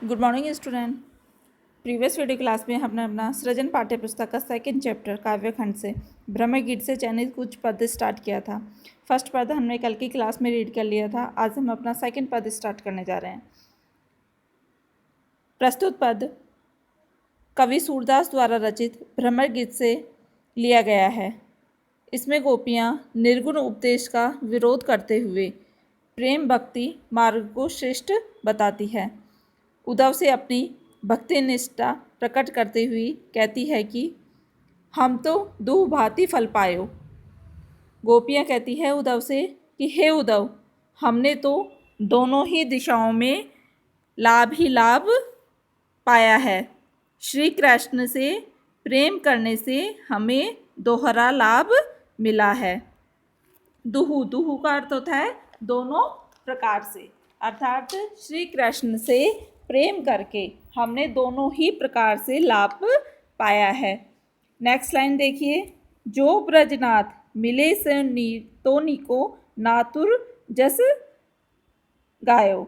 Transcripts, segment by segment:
Good morning student. Previous video class में हमने अपना सृजन पाठ्य पुस्तक का सेकंड चैप्टर काव्य खंड से भ्रमर गीत से चयनित कुछ पद स्टार्ट किया था। फर्स्ट पद हमने कल की क्लास में रीड कर लिया था। आज हम अपना सेकंड पद स्टार्ट करने जा रहे हैं। प्रस्तुत पद कवि सूरदास द्वारा रचित भ्रमर गीत से लिया गया है। इसमें गोपियाँ निर्गुण उपदेश का विरोध करते हुए प्रेम भक्ति मार्ग को श्रेष्ठ बताती है। उद्धव से अपनी भक्ति निष्ठा प्रकट करते हुए कहती है कि हम तो दो भांति फल पायो। गोपियाँ कहती है उद्धव से कि हे उद्धव, हमने तो दोनों ही दिशाओं में लाभ ही लाभ पाया है। श्री कृष्ण से प्रेम करने से हमें दोहरा लाभ मिला है। दुहु दुहु का अर्थ होता है दोनों प्रकार से, अर्थात श्री कृष्ण से प्रेम करके हमने दोनों ही प्रकार से लाभ पाया है। नेक्स्ट लाइन देखिए, जो ब्रजनाथ मिले से तो नीको नातुर जस गायो।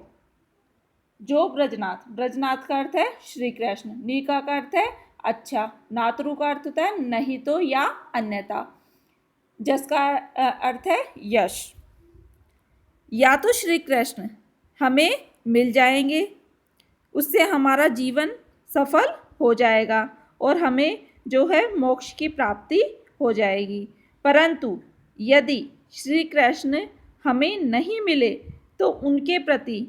जो ब्रजनाथ, ब्रजनाथ का अर्थ है श्री कृष्ण, नीका का अर्थ है अच्छा, नातरु का अर्थ होता है नहीं तो या अन्यथा, जस का अर्थ है यश। या तो श्री कृष्ण हमें मिल जाएंगे, उससे हमारा जीवन सफल हो जाएगा और हमें जो है मोक्ष की प्राप्ति हो जाएगी। परंतु यदि श्री कृष्ण हमें नहीं मिले तो उनके प्रति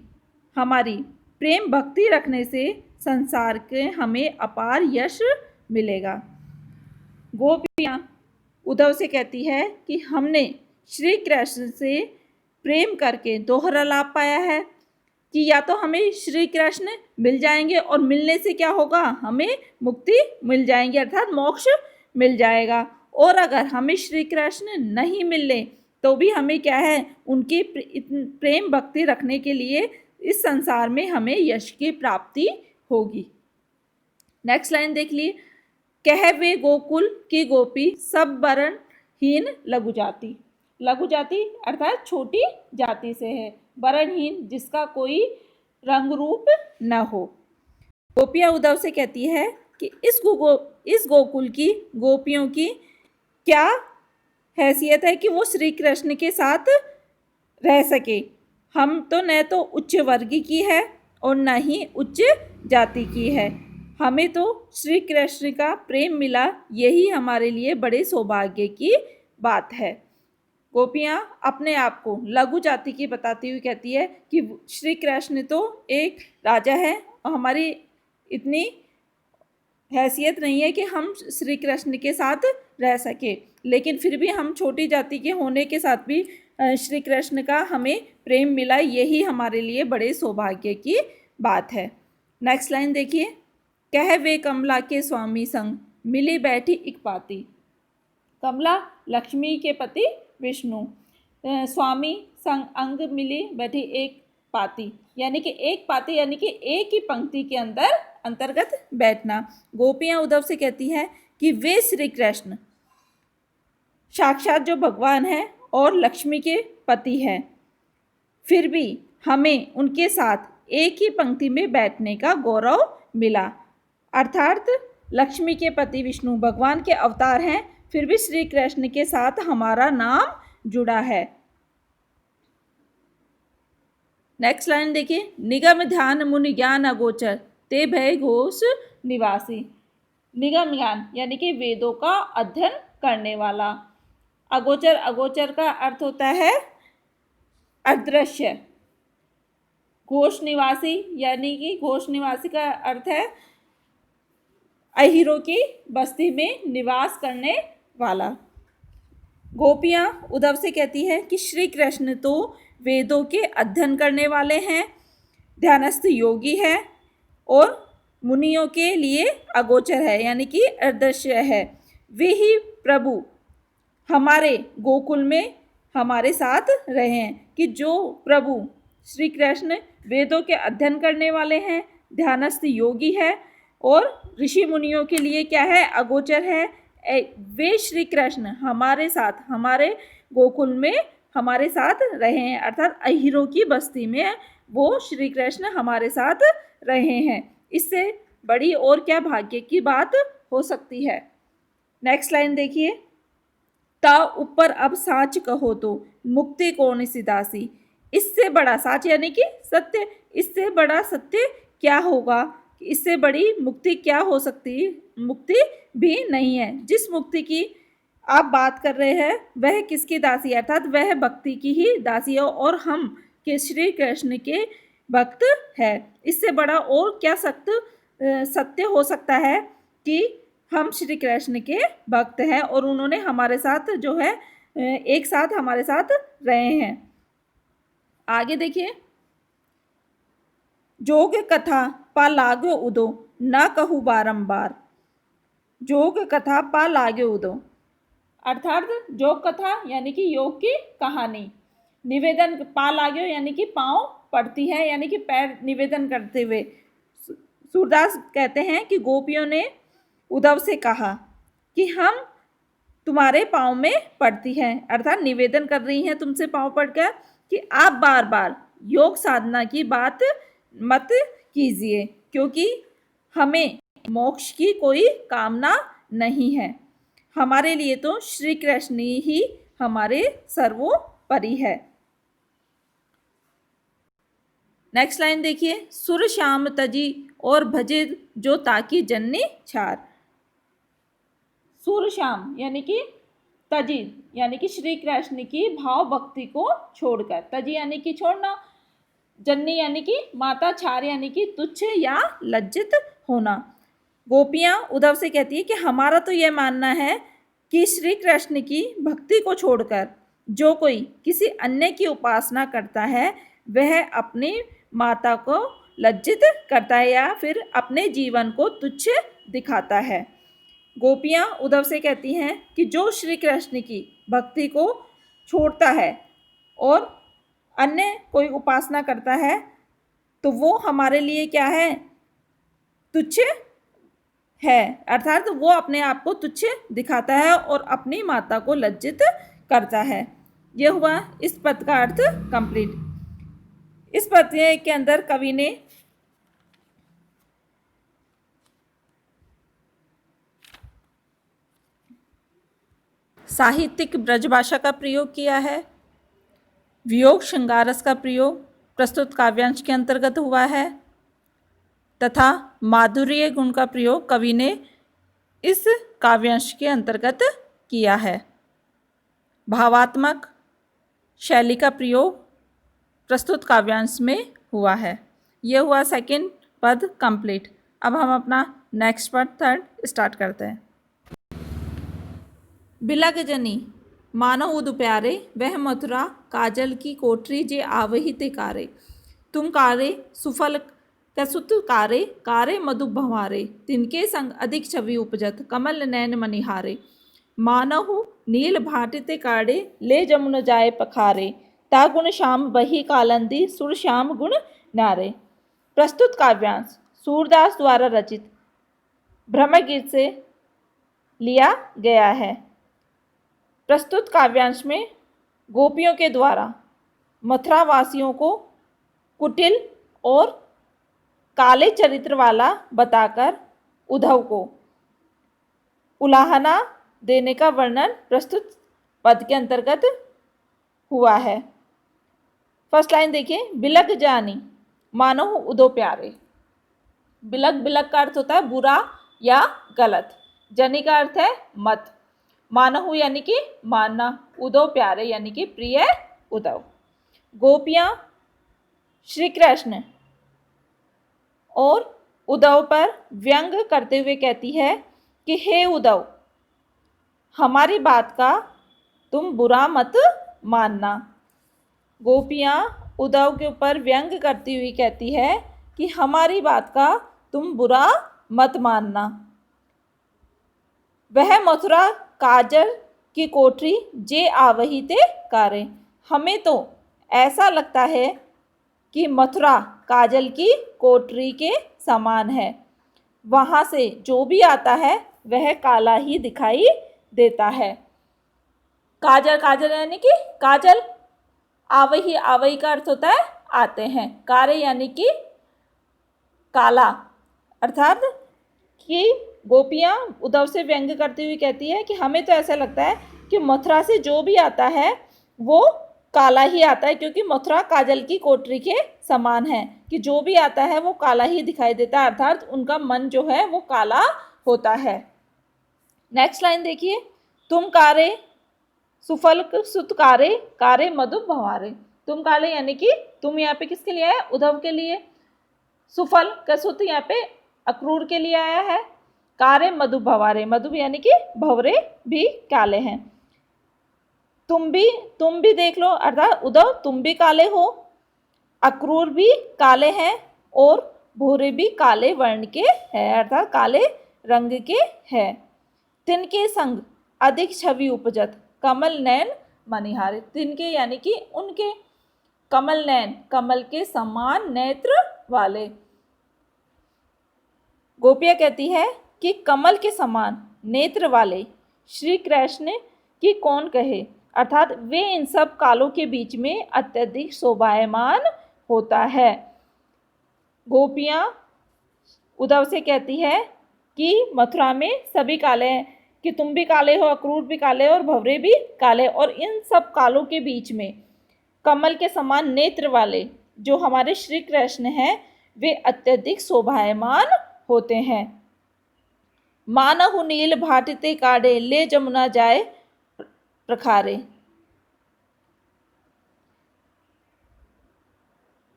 हमारी प्रेम भक्ति रखने से संसार के हमें अपार यश मिलेगा। गोपियाँ उद्धव से कहती है कि हमने श्री कृष्ण से प्रेम करके दोहरा लाभ पाया है कि या तो हमें श्री कृष्ण मिल जाएंगे और मिलने से क्या होगा, हमें मुक्ति मिल जाएंगी अर्थात मोक्ष मिल जाएगा, और अगर हमें श्री कृष्ण नहीं मिले तो भी हमें क्या है उनकी प्रेम भक्ति रखने के लिए इस संसार में हमें यश की प्राप्ति होगी। नेक्स्ट लाइन देख लिए, कह वे गोकुल की गोपी सब वरण हीन लघु जाति। लघु जाति अर्थात छोटी जाति से है, वरणहीन जिसका कोई रंग रूप न हो। गोपियाँ उद्धव से कहती है कि इस गोकुल की गोपियों की क्या हैसियत है कि वो श्री कृष्ण के साथ रह सके। हम तो न तो उच्च वर्ग की है और न ही उच्च जाति की है, हमें तो श्री कृष्ण का प्रेम मिला, यही हमारे लिए बड़े सौभाग्य की बात है। गोपियाँ अपने आप को लघु जाति की बताती हुई कहती है कि श्री कृष्ण तो एक राजा है और हमारी इतनी हैसियत नहीं है कि हम श्री कृष्ण के साथ रह सके, लेकिन फिर भी हम छोटी जाति के होने के साथ भी श्री कृष्ण का हमें प्रेम मिला, यही हमारे लिए बड़े सौभाग्य की बात है। नेक्स्ट लाइन देखिए, कह वे कमला के स्वामी संग मिली बैठी इकपाती। कमला लक्ष्मी के पति विष्णु, स्वामी संग अंग मिली बैठी एक पाती, यानी कि एक पाती यानी कि एक ही पंक्ति के अंतर्गत बैठना। गोपियाँ उद्धव से कहती हैं कि वे श्री कृष्ण साक्षात जो भगवान है और लक्ष्मी के पति है, फिर भी हमें उनके साथ एक ही पंक्ति में बैठने का गौरव मिला, अर्थात लक्ष्मी के पति विष्णु भगवान के अवतार हैं, फिर भी श्री कृष्ण के साथ हमारा नाम जुड़ा है। नेक्स्ट लाइन देखिए, निगम ध्यान मुनि ज्ञान अगोचर ते भय घोष निवासी। निगम ज्ञान यानी कि वेदों का अध्ययन करने वाला। अगोचर, अगोचर का अर्थ होता है अदृश्य। घोष निवासी यानी कि घोष निवासी का अर्थ है अहिरों की बस्ती में निवास करने वाला। गोपियाँ उद्धव से कहती है कि श्री कृष्ण तो वेदों के अध्ययन करने वाले हैं, ध्यानस्थ योगी है और मुनियों के लिए अगोचर है यानी कि अदृश्य है। वे ही प्रभु हमारे गोकुल में हमारे साथ रहे हैं कि जो प्रभु श्री कृष्ण वेदों के अध्ययन करने वाले हैं, ध्यानस्थ योगी है और ऋषि मुनियों के लिए क्या है, अगोचर है। वे श्री कृष्ण हमारे साथ हमारे गोकुल में हमारे साथ रहे हैं, अर्थात अहिरों की बस्ती में वो श्री कृष्ण हमारे साथ रहे हैं। इससे बड़ी और क्या भाग्य की बात हो सकती है। नेक्स्ट लाइन देखिए, ता ऊपर अब साच कहो तो मुक्ति कौन सी दासी। इससे बड़ा, साच यानी कि सत्य, इससे बड़ा सत्य क्या होगा, इससे बड़ी मुक्ति क्या हो सकती, मुक्ति भी नहीं है। जिस मुक्ति की आप बात कर रहे हैं वह किसकी दासी है, अर्थात वह भक्ति की ही दासी है और हम के श्री कृष्ण के भक्त है। इससे बड़ा और क्या सत्य हो सकता है कि हम श्री कृष्ण के भक्त हैं और उन्होंने हमारे साथ जो है एक साथ हमारे साथ रहे हैं। आगे देखिए, जोग कथा पा लागो उदो ना कहूँ बारंबार। जोग कथा पा लागे उदो, अर्थात जोग कथा यानी कि योग की कहानी, निवेदन पा लागे यानी कि पाँव पड़ती है, यानी कि पैर निवेदन करते हुए सूरदास कहते हैं कि गोपियों ने उद्धव से कहा कि हम तुम्हारे पाँव में पड़ती हैं, अर्थात निवेदन कर रही हैं तुमसे पाँव पड़कर कि आप बार बार योग साधना की बात मत कीजिए, क्योंकि हमें मोक्ष की कोई कामना नहीं है। हमारे लिए तो श्री कृष्ण ही हमारे सर्वोपरि है। नेक्स्ट लाइन देखिए, सुर श्याम तजी और भजे जो ताकि जन्नी छार। सुर श्याम यानी कि तजी यानी कि श्री कृष्ण की भाव भक्ति को छोड़कर, तजी यानी कि छोड़ना, जन्नी यानी कि माता, छार यानी कि तुच्छ या लज्जित होना। गोपियाँ उद्धव से कहती है कि हमारा तो यह मानना है कि श्री कृष्ण की भक्ति को छोड़कर जो कोई किसी अन्य की उपासना करता है वह अपनी माता को लज्जित करता है या फिर अपने जीवन को तुच्छ दिखाता है। गोपियाँ उद्धव से कहती हैं कि जो श्री कृष्ण की भक्ति को छोड़ता है और अन्य कोई उपासना करता है तो वो हमारे लिए क्या है, तुच्छ है, अर्थात वो अपने आप को तुच्छ दिखाता है और अपनी माता को लज्जित करता है। यह हुआ इस पद का अर्थ कंप्लीट। इस पद के अंदर कवि ने साहित्यिक ब्रजभाषा का प्रयोग किया है, वियोग श्रृंगारस का प्रयोग प्रस्तुत काव्यांश के अंतर्गत हुआ है तथा माधुर्य गुण का प्रयोग कवि ने इस काव्यांश के अंतर्गत किया है। भावात्मक शैली का प्रयोग प्रस्तुत काव्यांश में हुआ है। यह हुआ सेकंड पद कंप्लीट। अब हम अपना नेक्स्ट पद थर्ड स्टार्ट करते हैं। बिलग जनी मानो उद प्यारे वह मथुरा काजल की कोठरी जे आवही ते कारे। तुम कारे सुफल कसुत कारे कारे मधु भंवारे तिनके संग अधिक छवि उपजत कमल नैन मनिहारे। मानहु नील भाटिते काड़े ले जमुन जाए पखारे ता गुण श्याम बही कालंदी सुर श्याम गुण नारे। प्रस्तुत काव्यांश सूरदास द्वारा रचित भ्रमर गीत से लिया गया है। प्रस्तुत काव्यांश में गोपियों के द्वारा मथुरा वासियों को कुटिल और काले चरित्र वाला बताकर उद्धव को उलाहना देने का वर्णन प्रस्तुत पद के अंतर्गत हुआ है। फर्स्ट लाइन देखिए, बिलग जानी मानो उदो प्यारे। बिलग, बिलग का अर्थ होता है बुरा या गलत, जनी का अर्थ है मत, मानहु यानी कि मानना, उदो प्यारे यानी कि प्रिय उद्धव। गोपियाँ श्री कृष्ण और उद्धव पर व्यंग करते हुए कहती है कि हे उद्धव, हमारी बात का तुम बुरा मत मानना। गोपियाँ उद्धव के ऊपर व्यंग करती हुई कहती है कि हमारी बात का तुम बुरा मत मानना। वह मथुरा काजल की कोठरी जे आवही ते कारे। हमें तो ऐसा लगता है कि मथुरा काजल की कोठरी के समान है, वहाँ से जो भी आता है वह काला ही दिखाई देता है। काजल, काजल यानी कि काजल, आवही, आवही का अर्थ होता है आते हैं। कारे यानी कि काला, अर्थात कि गोपियाँ उद्धव से व्यंग करती हुई कहती है कि हमें तो ऐसा लगता है कि मथुरा से जो भी आता है वो काला ही आता है, क्योंकि मथुरा काजल की कोठरी के समान है, कि जो भी आता है वो काला ही दिखाई देता है, अर्थात उनका मन जो है वो काला होता है। नेक्स्ट लाइन देखिए, तुम कारे सुफल सुत कारे, कारे मधु भवारे। तुम काले यानी कि तुम यहाँ पे किसके लिए आया, उद्धव के लिए। सुफल का सुत यहाँ पे अक्रूर के लिए आया है। कारे मधु भवारे, मधु यानी कि भवरे भी काले हैं। तुम भी देख लो, अर्थात उद्धव तुम भी काले हो, अक्रूर भी काले हैं और भूरे भी काले वर्ण के हैं, अर्थात काले रंग के हैं। तिनके संग अधिक छवि उपजत, कमल नैन मनिहारे। तिनके यानी कि उनके, कमल नैन कमल के समान नेत्र वाले। गोपिया कहती है कि कमल के समान नेत्र वाले श्री कृष्ण की कौन कहे, अर्थात वे इन सब कालों के बीच में अत्यधिक शोभायमान होता है। गोपियाँ उद्धव से कहती है कि मथुरा में सभी काले हैं, कि तुम भी काले हो, अक्रूर भी काले और भवरे भी काले, और इन सब कालों के बीच में कमल के समान नेत्र वाले जो हमारे श्री कृष्ण हैं वे अत्यधिक शोभायमान होते हैं। मानहु नील भाटिते काढ़े, ले जमुना जाए प्रखारे।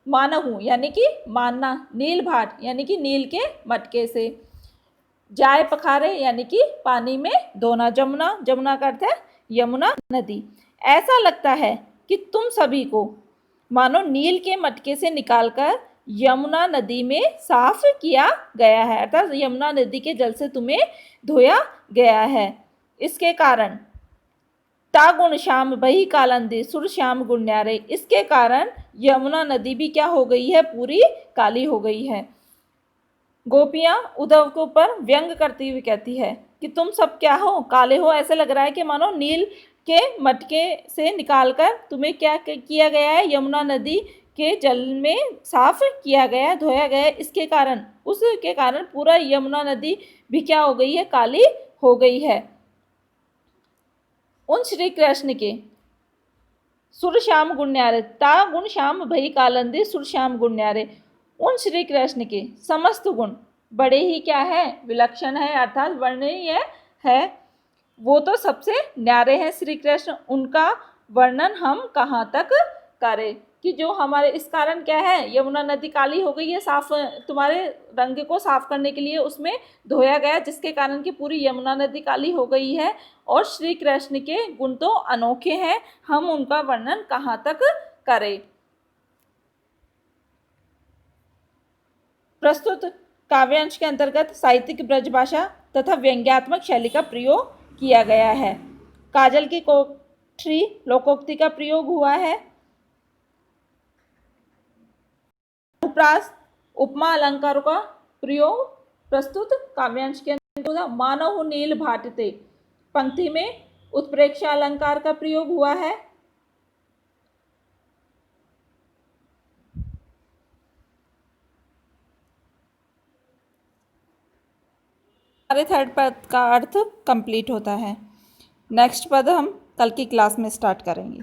मानहु यानी कि मानना, नील भाट यानी कि नील के मटके से, जाए पखारे यानी कि पानी में धोना, जमुना, जमुना का अर्थ है यमुना नदी। ऐसा लगता है कि तुम सभी को मानो नील के मटके से निकालकर यमुना नदी में साफ किया गया है, अर्थात यमुना नदी के जल से तुम्हें धोया गया है। इसके कारण ता गुण श्याम बही कालंदी, सुर श्याम गुण न्यारे। इसके कारण यमुना नदी भी क्या हो गई है, पूरी काली हो गई है। गोपियाँ उद्धव के ऊपर व्यंग करती हुई कहती है कि तुम सब क्या हो, काले हो, ऐसे लग रहा है कि मानो नील के मटके से निकालकर तुम्हें क्या किया गया है, यमुना नदी के जल में साफ किया गया है, धोया गया है। इसके कारण, उसके कारण पूरा यमुना नदी भी क्या हो गई है, काली हो गई है। उन श्री कृष्ण के सुर श्याम गुण न्यारे, ता गुण श्याम भई कालंदी, सुर श्याम गुण न्यारे। उन श्री कृष्ण के समस्त गुण बड़े ही क्या है, विलक्षण है, अर्थात वर्णनीय है। वो तो सबसे न्यारे हैं श्री कृष्ण, उनका वर्णन हम कहाँ तक करें, कि जो हमारे इस कारण क्या है, यमुना नदी काली हो गई है, साफ तुम्हारे रंग को साफ करने के लिए उसमें धोया गया, जिसके कारण कि पूरी यमुना नदी काली हो गई है। और श्री कृष्ण के गुण तो अनोखे हैं, हम उनका वर्णन कहाँ तक करें। प्रस्तुत काव्यांश के अंतर्गत साहित्यिक ब्रजभाषा तथा व्यंग्यात्मक शैली का प्रयोग किया गया है। काजल की कोठरी लोकोक्ति का प्रयोग हुआ है। अनुप्रास उपमा अलंकारों का प्रयोग प्रस्तुत काव्यांश के अंतर्गत। मानव नील भाटिते पंक्ति में उत्प्रेक्षा अलंकार का प्रयोग हुआ है। हमारे थर्ड पद का अर्थ कंप्लीट होता है। नेक्स्ट पद हम कल की क्लास में स्टार्ट करेंगे।